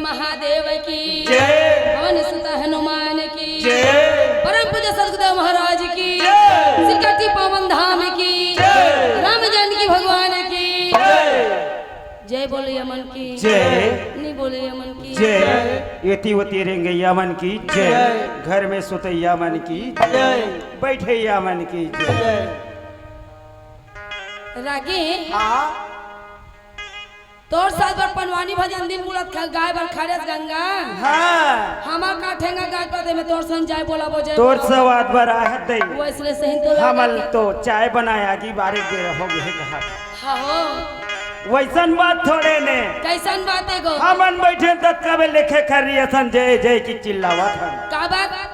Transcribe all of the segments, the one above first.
महादेव की जय, पवन सुत हनुमान की जय, परम पूज्य सदगुरुदेव महाराज की जय, सिकटी पवन धाम की जय, राम जानकी भगवान की जय। जय बोले यमन की जय, नहीं बोले यमन की जय, येती वती रेंगे यमन की जय, घर में सुते यमन की जय, बैठे यमन की जय। रागी तोर साल भर पनवानी भजन दिन मुलत गाय बन खड़े गंगा हाँ हमा काठेंगा गाय पदे में तोर सन जाय बोला बोझे तोर सवाद बरा है दई वो इसलिए सही तो हमल तो चाय बनाया की बारी दे हो गए कहा हाँ हो वैसन बात थोड़े ने कैसन बात है गो हमन बैठे तक कबे लिखे खरी असन जय जय की चिल्लावत हम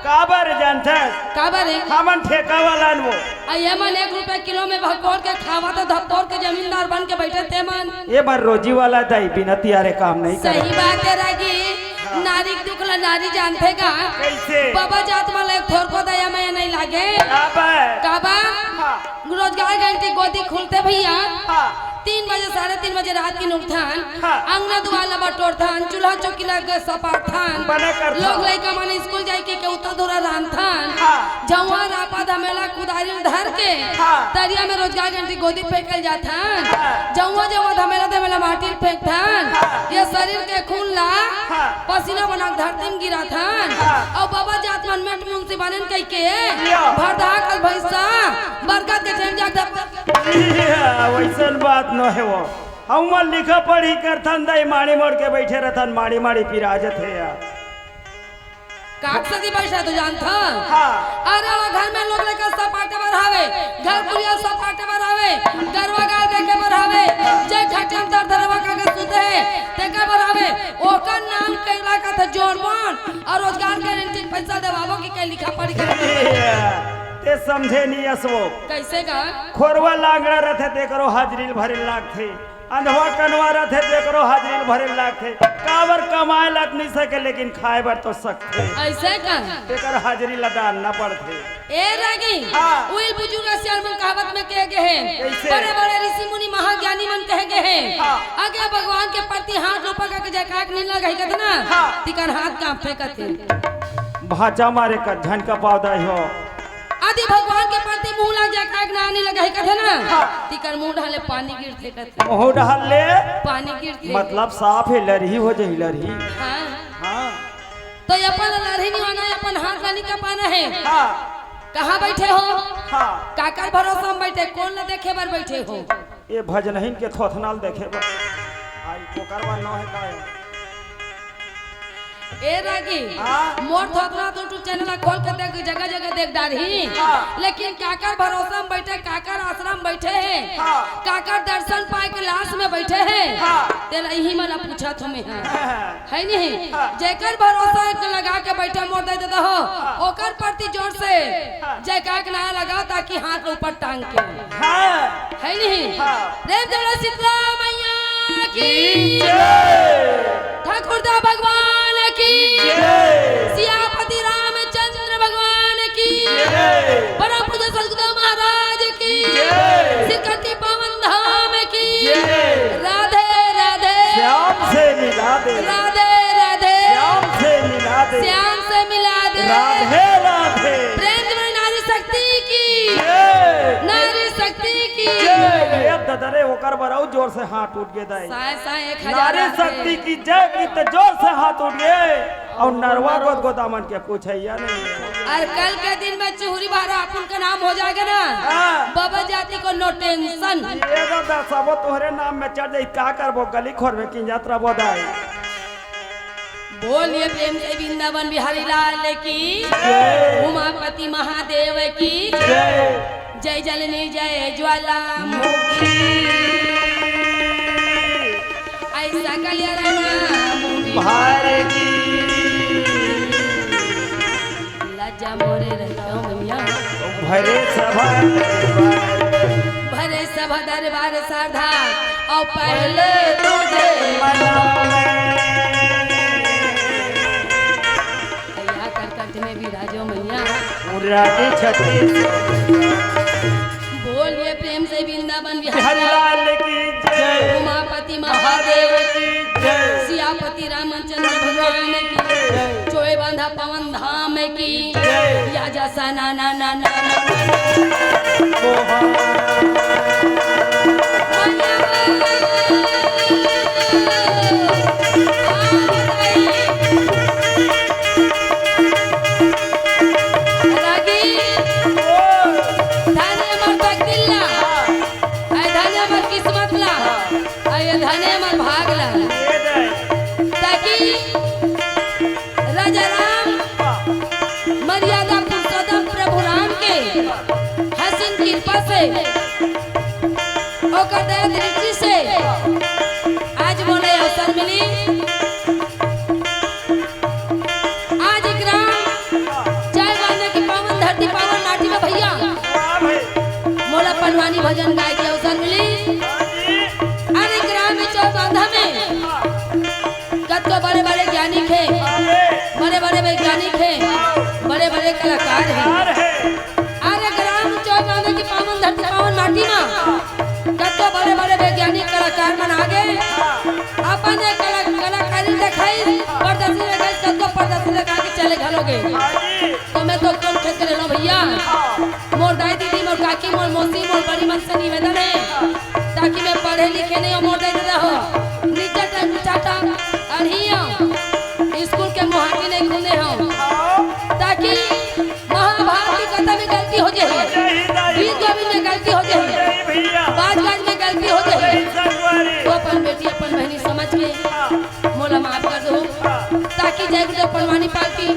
काबर जानता काबर है हमन ठेका वाला वो ये मन 1 रुपए किलो में भगोर के खावा तो धप्पोर के जमींदार बन के बैठे थे मन ये बार रोजी वाला दई बिना तियारे काम नहीं करे सही बात है रागी नारी दुखला नारी जानते का कैसे बाबा जात वाला एक थोर को दया में नहीं लागे काबा रोजगार घंटी गोदी खुलते भैया 3 बजे 3:30 बजे रात की नुकथान अंगना दुआला बटोरथान चूल्हा चौकी लग सपाटथान लोग लइका माने स्कूल जाई के उतर धोरा रांधथान जवा रापा धमेला कुदारी धर के तरिया में रोजगार घंटी गोदी फेंकल जाथान जवा जवा धमेला माटी फेंकथान ये शरीर के खून ला पसीना बना धरती में गिराथान और बाबा जात मन मेट मुंशी बनन कई के भरदा कल भैसा बरकत के टाइम जा वैसन बात न है वो हम लिखा पढ़ी करथन दई माड़ी मोड़ के बैठे रहथन माड़ी माड़ी पिराजत है यार काक सदी बैठा तो जानता अरे घर में लोग लेकर सपाटे बढ़ावे घर पुलिया सपाटे बढ़ावे गरवा गाल देके बढ़ावे जे घटम दर दरवा का सुते ते के बढ़ावे ओकर नाम कैला का था जोरबन और रोजगार गारंटी पैसा देवाबो की के लिखा पढ़ी कर ते समझे नहीं असो कैसे का खोरवा लागड़ा रहते ते करो हाजरी भरे लाग थे अंधवा कनवा रहते ते करो हाजरी भरे लाग थे काबर कमाए लग नहीं सके लेकिन खाए बर तो सकते ऐसे का ते कर हाजरी लदान न पड़ते ए रागी उइल बुजुर्ग सियार मन कहावत में कहे गए हैं बड़े बड़े ऋषि मुनि महाज्ञानी मन कहे गए हैं आगे भगवान के प्रति हाथ रोपा का जकाक नहीं लगाई कतना तिकर हाथ कांपे कथे भाचा मारे का झन का पौधा हो आदि भगवान के प्रति मुंह लग जा काग ना नहीं लगा है कथे ना तिकर मुंह ढाले पानी गिरते कथे मुंह ढाल ले पानी गिरते मतलब साफ है लरही हो जाए लरही हां तो अपन लरही नहीं होना अपन हाथ लानी का पाना है कहां बैठे हो काकर भरोसा में बैठे कौन न देखे बार बैठे हो ये भजनहीन के थोथनाल देखे बा आई पोकरवा न है का ए रागी मोर थोथना तो टू चैनल खोल के देख जगह जगह देख डारही लेकिन काकर भरोसा में बैठे काकर आश्रम बैठे हैं काकर दर्शन पाए के लाश में बैठे हैं तेरा यही मन पूछा तुम्हें है नहीं जेकर भरोसा लगा के बैठे मोर दे देता हो ओकर प्रति जोर से जयकार ना लगाओ ताकि हाथ ऊपर टांग के है नहीं देव जय शीतला मैया की जय ठाकुरदा भगवान की जय सियापति रामचंद्र भगवान की जय परम पूज्य सदगुरुदेव महाराज की जय सिकटी पवन धाम की जय राधे राधे श्याम से मिला दे राधे राधे श्याम से मिला दे श्याम से मिला दे राधे राधे प्रेम में नारी शक्ति की जय नारी शक्ति की जय दरे ओकर बराउ जोर से हाथ उठ गए दाई साए साए 1000 नारी शक्ति की जय की तो जोर से हाथ उठ गए और नरवा गोद गोदामन के पूछैया नहीं और कल के दिन में चूहरी बारा अपन का नाम हो जाएगा ना हाँ। बाबा जाति को नो टेंशन। ये दादा सबो तोहरे नाम में चढ़ जाई का करबो गली खोर में की यात्रा बोदाई बोलिए प्रेम से वृंदावन बिहारी लाल की उमापति महादेव की जय जलनी जय ज्वाला ऐसा लज्जा मोरे रहता मैया भरे सभा दरबार साधा और पहले तुझे में भी राजो मैया बोलिए प्रेम से वृंदावन बिहारी लाल की जय उमापति महादेव की जय सियापति रामचंद्र भगवान की चोए बांधा पवन धाम की या जैसा ना ना ना ना दृष्टि से आज मोले अवसर मिली आज ग्राम चाय बांधने की पावन धरती पावन नाटी में भैया मोला पनवानी भजन गाय के अवसर मिली। अरे ग्राम में चाय बांधा में कतो बड़े बड़े ज्ञानी थे बड़े बड़े वैज्ञानिक थे बड़े बड़े कलाकार हैं। अरे ग्राम चाय बांधने की पावन धरती पावन नाटी में कतो बड़े बड़े वैज्ञानिक कलाकार मन आगे अपने कलाकारी दिखाई प्रदर्शनी लगाई कतो प्रदर्शनी लगा के चले घरोगे तो मैं तो कम क्षेत्र ले लो भैया मोर दाई दीदी मोर काकी मोर मौसी मोर बड़ी मन से निवेदन है ताकि मैं पढ़े लिखे नहीं हो मोर दाई दीदी हो नीचे टाइम चाटा अड़िया स्कूल के मुहाकी नहीं खुले हो ताकि महाभारत की कथा में गलती हो जाए गीत गोविंद में गलती हो जाए बात में गलती हो गई तो अपन बेटी अपन बहनी समझ के मोला माफ कर दो ताकि जय गुरुदेव पनवानी पार्टी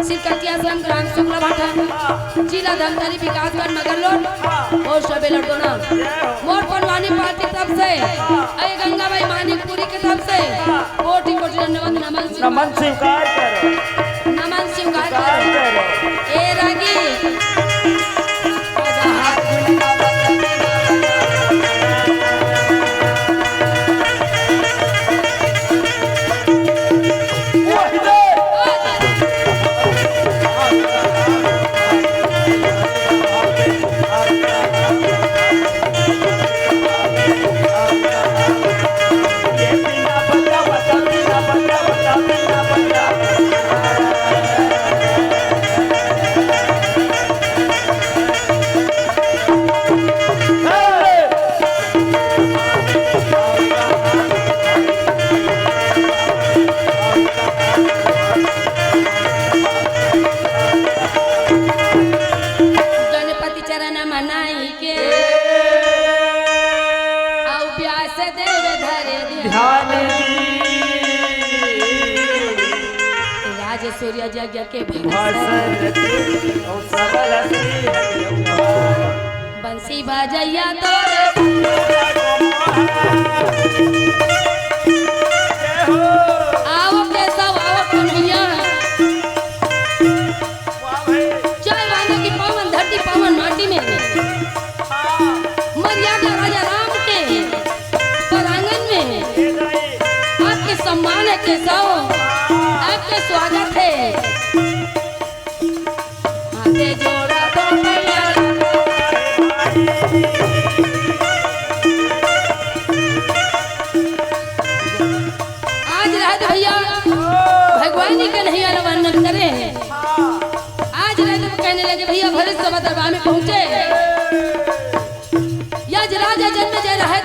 सिरकटिया संघ ग्राम शुक्ला भाटा जिला धमतरी विकासगढ़ नगरलोट और सबे लड़को ना मोर पनवानी पार्टी तरफ से अय गंगाबाई मानिकपुरी की तरफ से कोटि कोटि धन्यवाद नमन स्वीकार करो नमन स्वीकार करो ए रागी सूर्य यज्ञ के बंसी बाजैया तो आओ के सब आओ कन्हैया चाय बांधने की पावन धरती पावन माटी में मर्यादा राजा राम के प्रांगण में आपके सम्मान है के सब आपके स्वागत है आते जोड़ा तो मैया आज रात भैया भगवान जी का नहीं वर्णन करे आज रात कहने लगे भैया भरत सभा दरबार में पहुंचे यज राजा जन्म जय रहे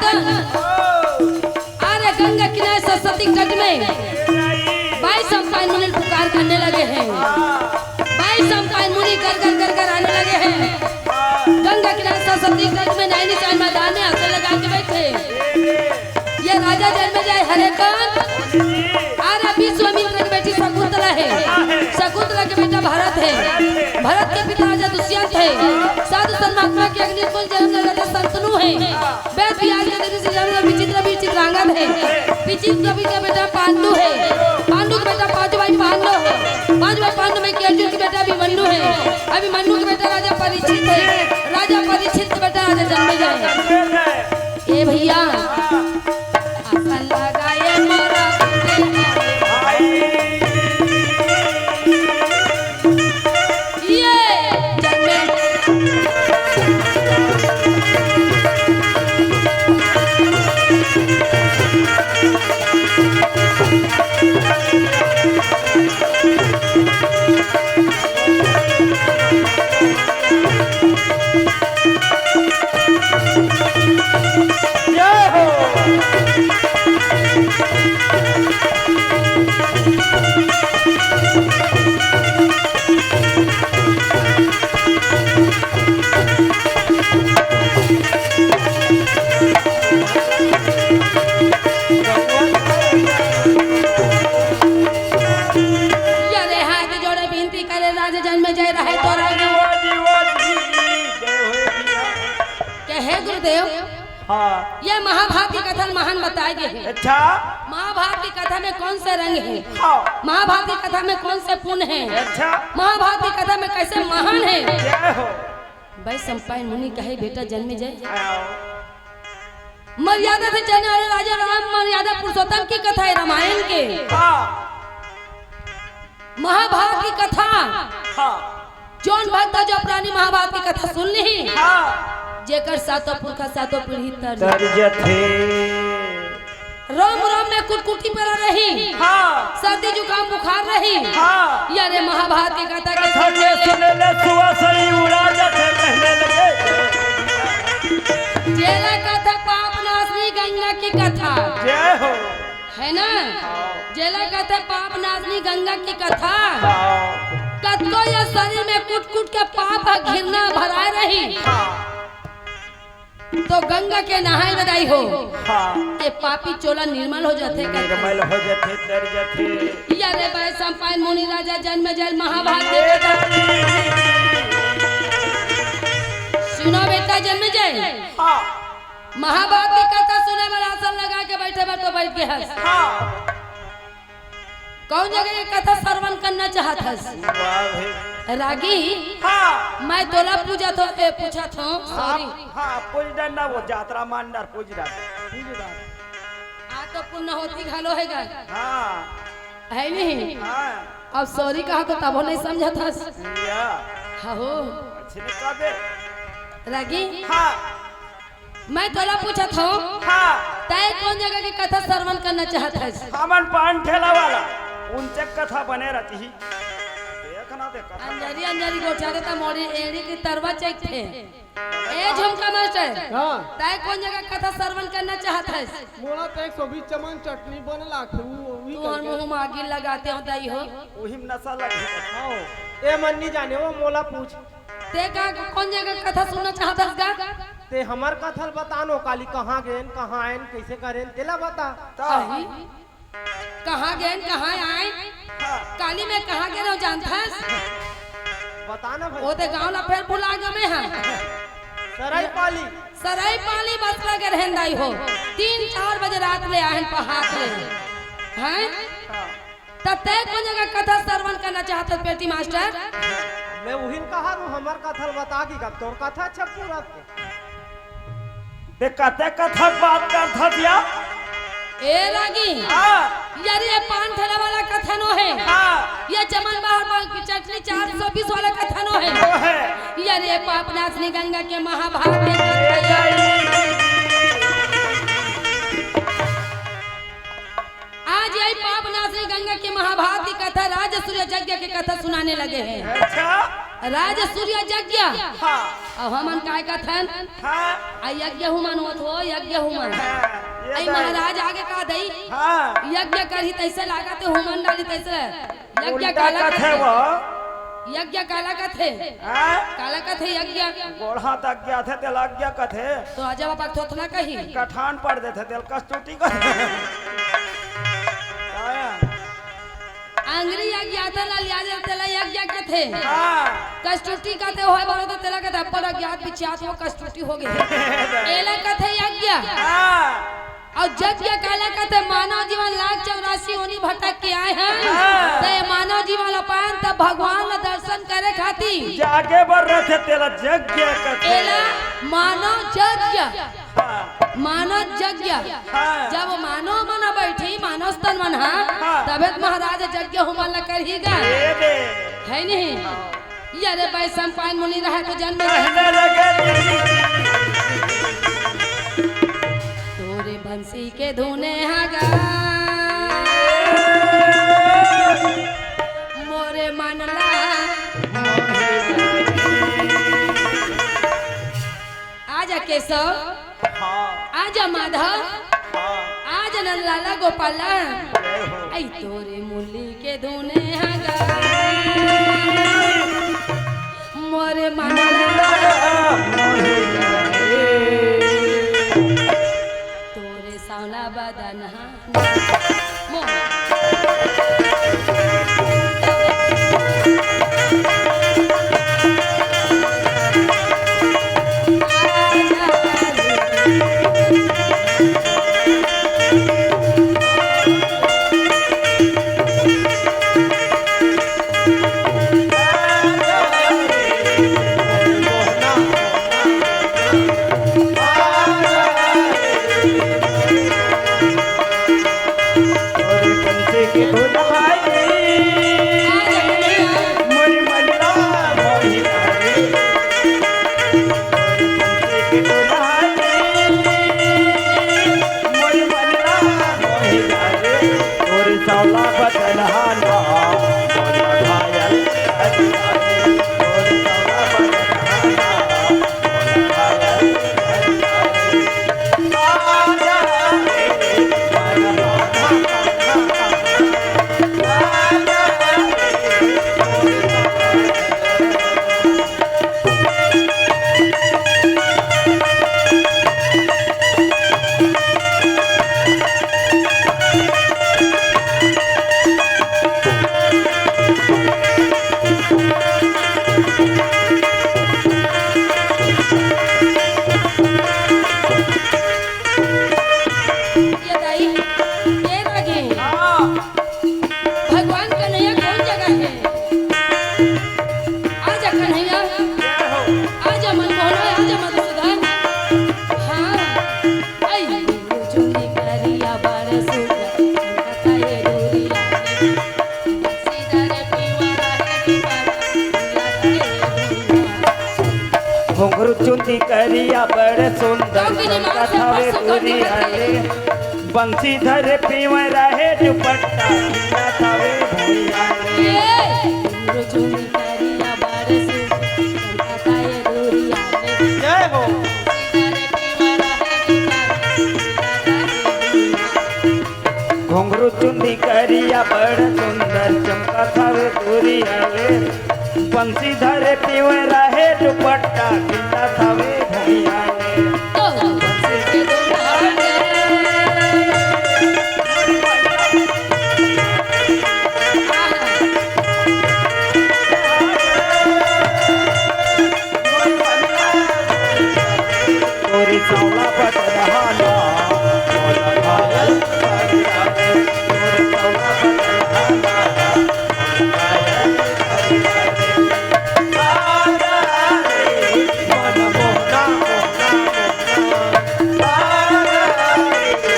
सती तक में नैनी चाल मैदान में हाथ लगा के बैठे। ये राजा जन्म जाए हरेकन और अभी स्वामित्र की बेटी शकुंतला है। शकुंतला के बेटा भरत है। भरत के पिता राजा दुष्यंत है। साधु संतमात्मा के अग्निकुल जन्म राजा शंतनु है। वेद व्यास के देवी श्री राम विचित्र भी चित्रांगद है। विचित्र भी का बेटा पांडु है। पांडु का बेटा पांच भाई पांडव है। पांच भाई पांडव में अर्जुन की बेटा अभिमन्यु है। अभिमन्यु का बेटा राजा परीक्षित है। राजा परीक्षित का बेटा राजा जन्मेजय। ए भैया आसन लगाए मोरा हाँ। ये महाभारत की कथा महान बताए गए हैं। अच्छा। महाभारत की कथा में कौन से रंग है? हाँ। महाभारत की कथा में कौन से पुण्य है? अच्छा। महाभारत की कथा में कैसे महान है? जय हो। भाई सम्पायन मुनि कहे बेटा जन्मेजय मर्यादा से चलने वाले राजा राम मर्यादा पुरुषोत्तम की कथा है रामायण के। हाँ। महाभारत की कथा हाँ। जौन भक्त जो प्राणी महाभारत की कथा सुन ली हाँ। जेकर सातों पुरखा सातों पीढ़ी तर्ज थे। रोम रोम में कुटकुटी पर रही। हाँ। सर्दी जुकाम बुखार रही। हाँ। यारे महाभारत की कथा के सुने ले सुआ सही उड़ा जाते कहने लगे। जेला कथा पाप नाशनी गंगा की कथा। जय हो। है ना? जेला कथा पाप नाशनी गंगा की कथा। कतको या शरीर में कुट कुट के पाप घिरना भराए रही। तो गंगा के नहाए बदाई हो। हाँ। ये पापी चोला निर्मल हो जाते। निर्मल हो जाते तर जाते। यारे भाई सम्पायन मुनि राजा जन्मेजय महाभारत सुनो बेटा जन्मेजय। हाँ। महाभारत की कथा सुने में आसन लगा के बैठे बैठो बैठ के हंस। हाँ। कौन जगह की कथा श्रवण करना चाहत हस? रागी। हाँ। मैं तोला पूछा था सॉरी। हाँ पूजदा ना वो यात्रा मांडर पूजदा। आ तो पुण्य होती घालो है गा। हाँ। है नहीं? हाँ। अब सॉरी कहा तो तब नहीं समझा था। या। हो। अच्छे ने कहा बे। रागी। हाँ। मैं तोला पूछा था। हाँ। तय कौन जगह की कथा श्रवण करना चाहता है? हमन पान ठेला वाला उनसे कथा बने रहती ही। अंजरी अंजरी गोचा देता मोड़ी एड़ी की तरवा चेक थे। ए झुमका मास्टर। हां तय कौन जगह कथा श्रवण करना चाहता है? मोला तो 120 चमन चटनी बनला वही तू और मुंह में आगी लगाते हो दई हो। वही में नशा लगी। हां ए मन्नी जाने वो मोला पूछ ते का कौन जगह कथा सुनना चाहता है गा? ते हमर कथल बतानो काली कहां गेन कहां आएन कैसे करेन तेला बता। कहां गए कहां आए? काली में कहां गए हो जानता है? बताना भाई। वो ते गांव ला फिर भुला गए हैं। सराय पाली बसला के रहंदाई हो। 3-4 बजे रात ले आहन पहाड़ ले। हैं? तब ते कौन जगह कथा श्रवण करना चाहता बेटी मास्टर? मैं वही कहा रू हमर कथल बता की कब तोर कथा अच्छा पूरा ते कथा बात कर था दिया। ए रागी। यार ये पान ठेला वाला कथनो है। ये चमन बाहर की चटनी 420 वाला कथनो है। यार ये पाप नाशनी गंगा के महाभारत आज यही पाप नाशनी गंगा की महाभारत की कथा राज सूर्य यज्ञ की कथा सुनाने लगे हैं। अच्छा। राज सूर्य यज्ञ। अब हमन काय कथन? हाँ। यज्ञ हुमन होत हो यज्ञ हुमन। आई महाराज आगे का दई। हाँ। यज्ञ करही तैसे लागत हुमन डाली तैसे। यज्ञ काला काला है वो। यज्ञ काला कथे हाँ? काला कथे यज्ञ गोढ़ा तक गया थे तेल आज्ञा कथे तो अजब बात थोथना कही कठान पड़ देते तेल कस्तूटी कथे आया? अंग्री यज्ञ आता ना लिया दे तेला यज्ञ कथे हाँ कस्तूटी कथे होय बारो तो तेला कथे पर अज्ञात पिछात वो कस्तूटी हो गए एला कथे यज्ञ हाँ और यज्ञ काला कथे मानव जीवन लाख 84 होनी भटक के आए हैं तो ये मानव जीवन अपान तब भगवान का दर्शन करे खाती जागे बर रहे थे तेला यज्ञ कथे एला मानव यज्ञ हाँ मानव यज्ञ हाँ जब मानव मन बैठी मानव स्तन मन हाँ। तबेत महाराज यज्ञ हुमल करहीगा ये दे है नहीं ये रे बैसम पान मुनि रहा तो जन्म कहने लगे तोरे बंसी के धुने हागा मोरे मनला आजा केशव हाँ आजा माधव हाँ आज नंदलाला गोपाला आई तोरे मुरली के धुने हागा मोरे मनला तोरे सावला बदन मोर घुंघरू चुंदी करिया बड़े सुंदर कथावे दुनिया रे बंसी धरे पीवे रहे दुपट्टा कथावे भैया रे जय हो घुंघरू चुंदी करिया बड़े सुंदर चमका थावे दुनिया रे बंसी धरे पीवे रहे दुपट्टा किला थावे भैया रे तोरी सावला पटरहाना मोला घायल करिया रे तोरी सावला पटरहाना मोला घायल करिया रे आजा रे मन मोहना मोहना मोहना आजा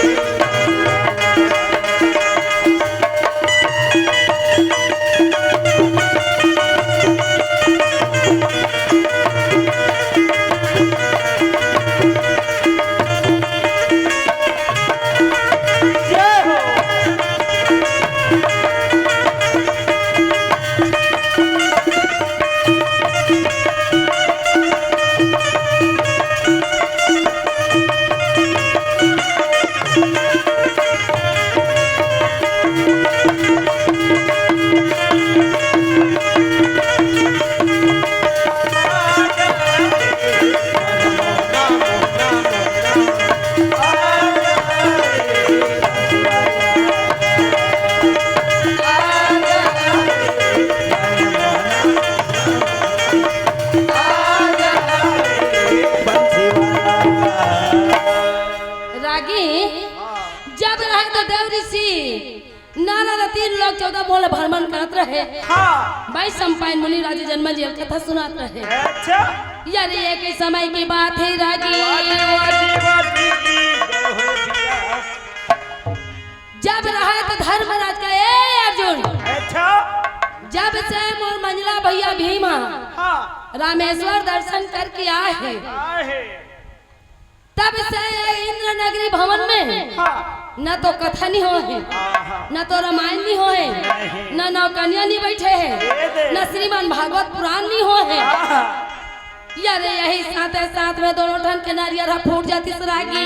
रहे तो देव ऋषि नारद 3 लोग 14 मोल भ्रमण करत रहे। हाँ 22 सम्पायन मुनि राजे जन्म जेल कथा सुनात रहे। अच्छा यार ये के समय की बात है रागी, जब रहा तो धर्मराज का ए अर्जुन, अच्छा जब से मोर मंजला भैया भीमा हाँ रामेश्वर दर्शन करके आए हैं, आहे तब से इंद्र नगरी भवन में हाँ न तो कथा नहीं हो है, न तो रामायण नहीं हो है, न नौकन्या नहीं बैठे है, न श्रीमन भागवत पुराण नहीं हो है। यार यही साथ साथ में दोनों ठन के नारियल फूट जाती सरागी।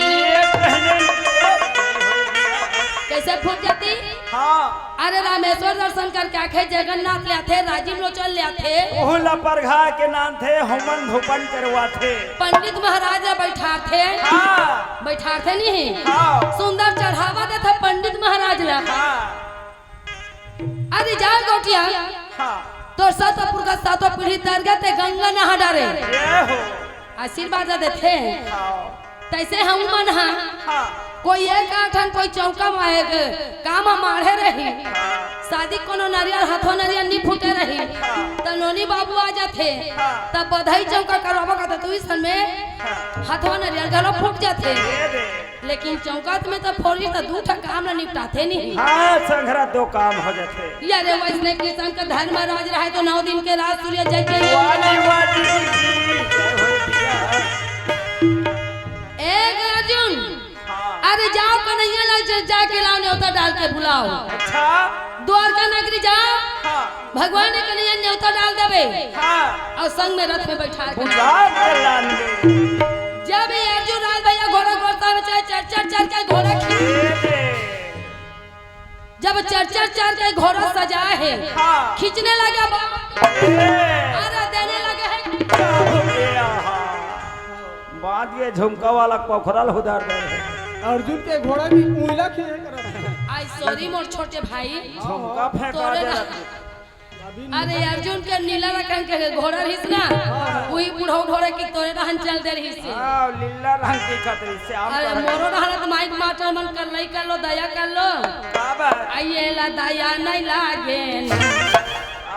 कैसे फूट जाती? हाँ अरे रामेश्वर दर्शन करके आखे जगन्नाथ ले आते, राजीव लोचन ले आते, ओहला परघा के नाम थे हुमन धुपन करवा थे। पंडित महाराज बैठा थे, हाँ बैठा थे नहीं हाँ सुंदर चढ़ावा देते पंडित महाराज ला। हाँ अरे जाओ गोटिया हाँ तो सतपुर का 7 पीढ़ी तर गए गंगा नहा डारे, ये हो आशीर्वाद देते। हाँ तैसे हम मन हाँ कोई एक आठन कोई चौका माएग काम मारे रही, शादी कोनो नारियल हाथों नारियल नहीं फूटे रही, तब नोनी बाबू आ जाते, तब बधाई चौका करवाबा का तो इस में हाथों नारियल गलो फूट जाते। लेकिन चौकात में तो फोड़ी तो 2 ठा काम ना निपटाते नहीं। हाँ संघरा 2 काम हो जाते। यार वैष्णव कृष्ण का धर्मराज रहे तो 9 दिन के रात सूर्य जगे। एक अर्जुन अरे जाओ कन्हैया लग जाके लाओ न्योता डाल के बुलाओ। अच्छा द्वारका नगरी जाओ, हाँ भगवान ने कन्हैया न्योता डाल देवे हाँ और संग में रथ में बैठा के बुला के लाएंगे। जब ये अर्जुन राज भैया घोड़ा घोड़ता में चाहे चढ़ के घोड़ा जब चढ़ के घोड़ा सजाए है, हाँ खींचने लगे अरे देने लगे है। बाद ये झुमका वाला पोखरल उधार दे अर्जुन के घोड़ा भी उंगला खींचे कर आई सॉरी मोर छोटे भाई, झुमका फेंका तोरे दे ना। अरे अर्जुन के नीला रंग के घोड़ा रहिस ना, वही बुढ़ऊ घोड़े की तोरे रहन चल दे रही से। हां लीला रंग की छतरी से आम अरे कर मोरो रहत माइक माटर मन कर लई कर लो दया कर लो। बाबा आइए ला दया नहीं लागे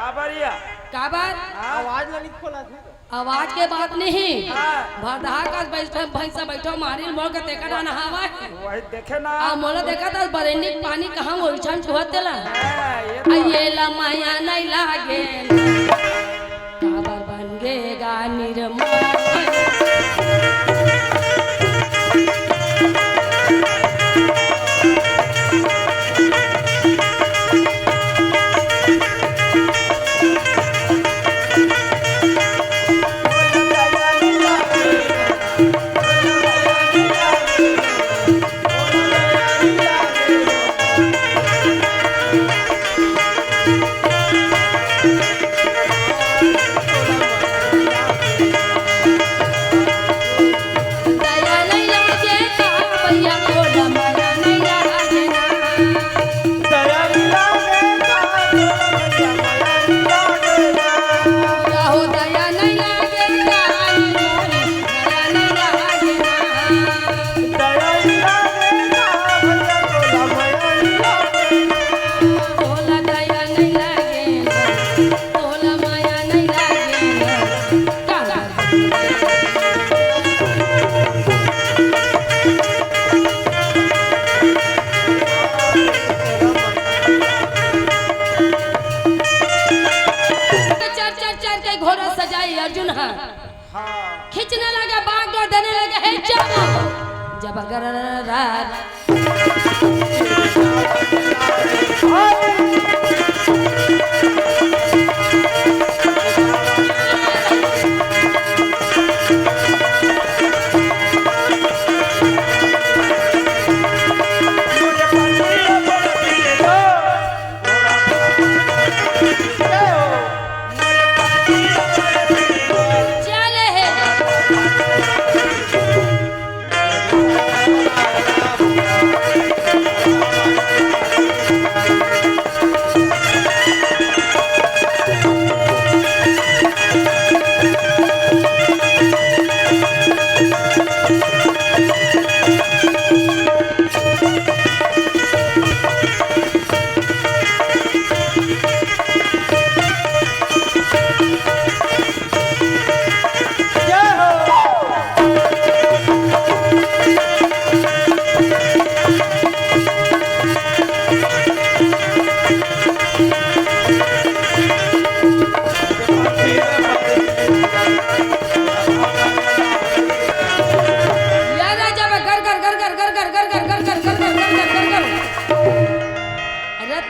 आबरिया का बात आवाज नहीं खोला थे आवाज के बात नहीं। हाँ। भरदहा का बैठो भैंसा बैठो मारी मोर के तेका ना हवा वही देखे ना आ मोला देखा था बरेनी पानी कहां ओछन छुहत देला। ये आइए ला माया नहीं लागे काबर बन गेगा निर्मल। अर्जुन खींचने लगा बाग डोर देने लगे हे जब अगर Yeah.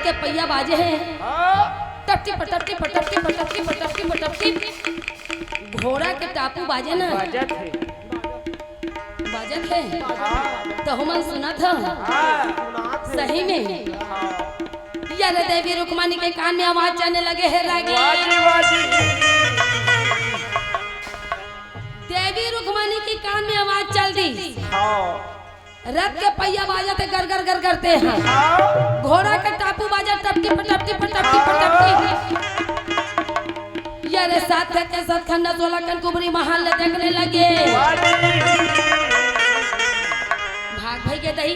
के पहिया बाजे हैं हाँ, टपटी पटपटी पटपटी पटपटी पटपटी पटपटी घोड़ा के टापू बाजे ना बजत है। बाजत है हाँ, तो हमन सुना था हाँ, सुनात है। सही में हाँ। यार देवी रुक्मानी के कान में आवाज जाने लगे है रागी वाजी वाजी देवी रुक्मानी के कान में आवाज चल दी हाँ रथ के पहिया बाजते गर गर गर करते हैं हाँ घोड़ा का टापू बाजा टपटी पटपटी पटपटी पटपटी यार साथ के साथ खन्ना 16 कन कुबरी महल ले देखने लगे वाजी भाग भाई के दही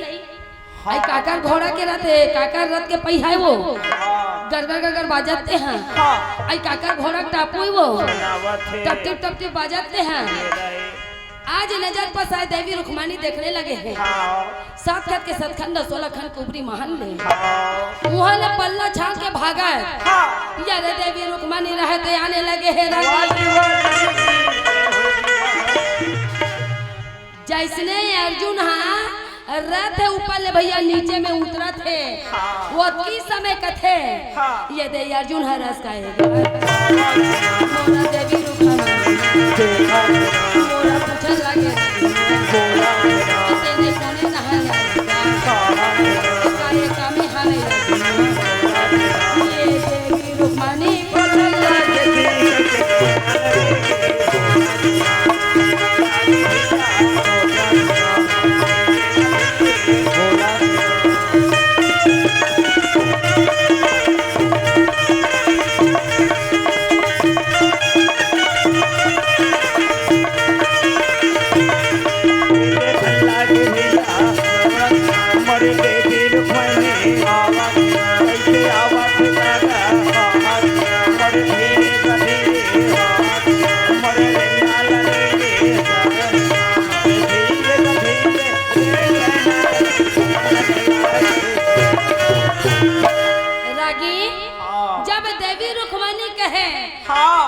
आई काकर घोड़ा के रथ है काकर रथ के पहिया है वो गर गर गर गर बाजते हैं हाँ आई काकर घोड़ा का टापू है वो बनावत है टपटी टपटी बाजते हैं आज नजर पर साय देवी रुक्मानी देखने लगे हैं हाँ सात खत के सतखंड 16 खंड कुबरी महल ले हाँ मुँह ले पल्ला छान के भागा है हाँ यार देवी रुक्मानी रहते आने लगे हैं वाजी वाजी जैसने अर्जुन हाँ रथ है ऊपर ले भैया नीचे में उतरा थे हाँ। वो की समय कथे हाँ। ये दे अर्जुन हरस का मोरा देवी रुक्मानी मोरा पूछे लगे तेने कोने नहा कार्य कामे हाले ये देवी रुक्मानी जब देवी रुक्मानी कहे हाँ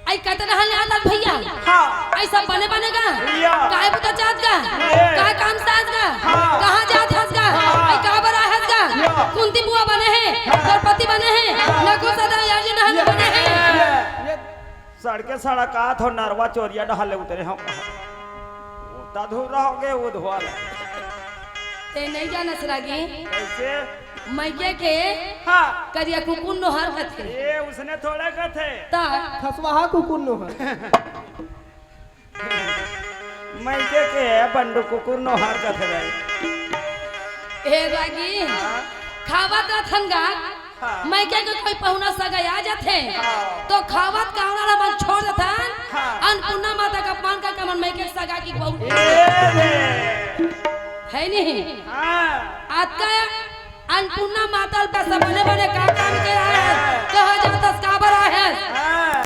आई कतन हल आदत भैया हाँ ऐसा बने बनेगा भैया। काहे पुता जात का ये। काहे काम साज का हाँ। कहां जात हस का हाँ। आई कहां बरा हस का या। कुंती बुआ बने हैं द्रौपदी बने हैं नकुल सदा अर्जुन हल बने हैं ये सड़के सड़कात हो नरवा चोरिया डहाले उतरे हम उता धूर रहोगे वो धुआ ते नहीं जानस रागी कैसे मैके के हाँ करिया कुकुन नो हर कथे ये उसने थोड़ा कथे ता खसवाहा कुकुर नो है। मैं के बंडू कुकुर नो हार कथे भाई ए रागी खावत रथन गा हाँ। मैके के कोई पहुना सगा आ जाते हाँ। तो खावत कावना ला मन छोड़ देथन हाँ। अन्नपूर्णा माता का अपमान का कमन मैके सगा की बहु ये रे है नहीं हाँ आज का अन्नपूर्णा माता पैसा बने बने का काम के रहा है कहा जाता काबर है हाँ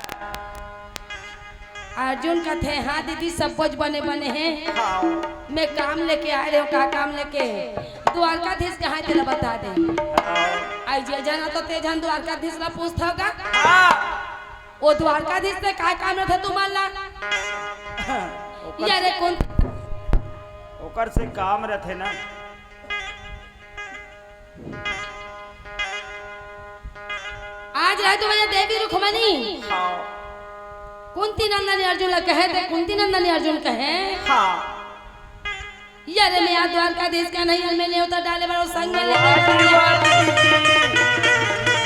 अर्जुन का थे हाँ दीदी सब कुछ बने बने हैं हाँ मैं काम लेके आ रहे हूँ का काम लेके द्वारकाधीश कहाँ तेरा बता दे आई जे जाना तो तेजन द्वारकाधीश ला पूछता होगा हाँ वो द्वारकाधीश से का काम रहे तू मान ला यारे कौन ओकर से काम रहते ना आज रहे तो भैया देवी रुक्मणी हाँ कुंती नंदन अर्जुन ला कहे थे कुंती नंदन अर्जुन कहे हाँ यारे मैं आज द्वारकाधीश का नहीं मैंने होता डाले बड़ो संग में ले वाजी वाजी